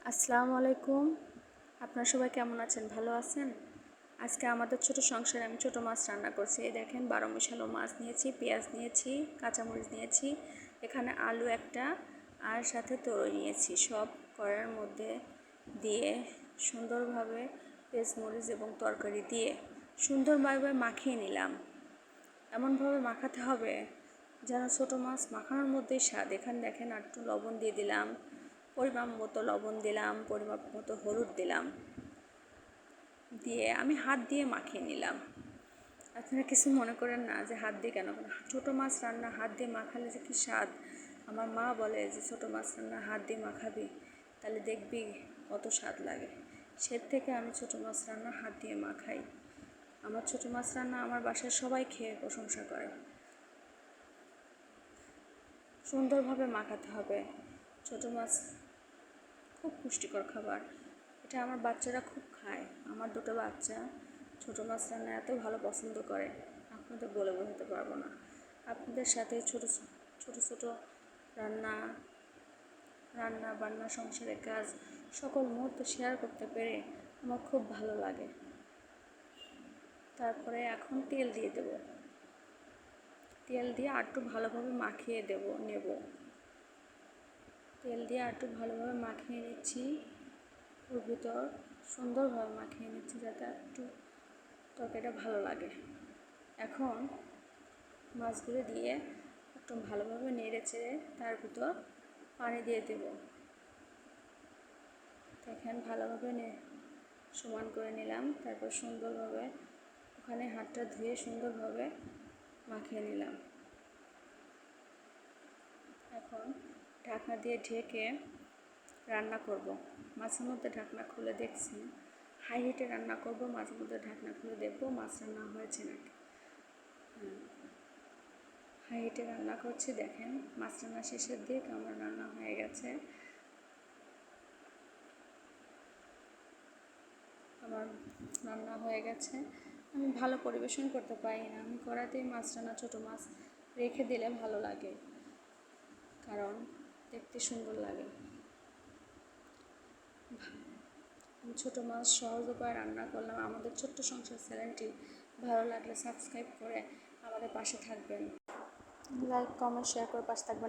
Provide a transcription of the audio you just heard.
আসসালামু আলাইকুম। আপনারা সবাই কেমন আছেন? ভালো আছেন? আজকে আমাদের ছোট সংসারে আমি ছোট মাছ রান্না করছি। এই দেখেন 12 মিশালো মাছ নিয়েছি, পেঁয়াজ নিয়েছি, কাঁচামরিচ নিয়েছি, এখানে আলু একটা আর সাথে তরই নিয়েছি। সব কড়াইয়ের মধ্যে দিয়ে সুন্দরভাবে পেঁয়াজ মরিচ এবং তরকারি দিয়ে সুন্দরভাবে মাখিয়ে নিলাম। এমনভাবে মাখাতে হবে যেন ছোটো মাছ মাখানোর মধ্যেই স্বাদ। এখানে দেখেন আর একটু লবণ দিয়ে দিলাম, পরিমাণ মতো লবণ দিলাম, পরিমাণ মতো হলুদ দিলাম, দিয়ে আমি হাত দিয়ে মাখিয়ে নিলাম। আপনারা কিছু মনে করেন না যে হাত দিয়ে কেন, ছোটো মাছ রান্না হাত দিয়ে মাখালে যে কী স্বাদ। আমার মা বলে যে ছোটো মাছ রান্না হাত দিয়ে মাখাবি, তাহলে দেখবি কত স্বাদ লাগে। সে থেকে আমি ছোটো মাছ রান্না হাত দিয়ে মাখাই। আমার ছোটো মাছ রান্না আমার বাসায় সবাই খেয়ে প্রশংসা করে। সুন্দরভাবে মাখাতে হবে। ছোটো মাছ খুব পুষ্টিকর খাবার, এটা আমার বাচ্চারা খুব খায়। আমার দুটো বাচ্চা ছোটো মাছ রান্না এত ভালো পছন্দ করে, আপনাদের বলে বোঝাতে পারবো না। আপনাদের সাথে ছোটো ছোটো রান্না বান্না, সংসারের কাজ সকল মুহূর্ত শেয়ার করতে পেরে আমার খুব ভালো লাগে। তারপরে এখন তেল দিয়ে দেব, তেল দিয়ে আর একটু ভালোভাবে মাখিয়ে নেব। তেল দিয়ে আর একটু ভালোভাবে মাখিয়ে নিচ্ছি, ওর ভিতর সুন্দরভাবে মাখিয়ে নিচ্ছি যাতে একটু তরকারিটা ভালো লাগে। এখন মাছগুলো দিয়ে একটু ভালোভাবে নেড়ে চেড়ে তার ভিতর পানি দিয়ে দেব। দেখেন ভালোভাবে সমান করে নিলাম, তারপর সুন্দরভাবে ওখানে হাতটা ধুয়ে সুন্দরভাবে মাখিয়ে নিলাম। এখন ঢাকনা দিয়ে ঢেকে রান্না করব। মাছের মধ্যে ঢাকনা খুলে দেখছি, হাই হিটে রান্না করব। মাছের মধ্যে ঢাকনা খুলে দেখব মাছ রান্না হয়েছে নাকি। হাই হিটে রান্না করছি, দেখেন মাছ রান্না শেষের দিক আমার রান্না হয়ে গেছে। আমার রান্না হয়ে গেছে। আমি ভালো পরিবেশন করতে পারি না, আমি কড়াতেই মাছ রান্না ছোটো মাছ রেখে দিলে ভালো লাগে, কারণ দেখতে সুন্দর লাগে। আমি ছোটো মাছ সহজ উপায়ে রান্না করলাম। আমাদের ছোট্ট সংসার চ্যানেলটি ভালো লাগলে সাবস্ক্রাইব করে আমাদের পাশে থাকবেন, লাইক কমেন্ট শেয়ার করে পাশে থাকবেন।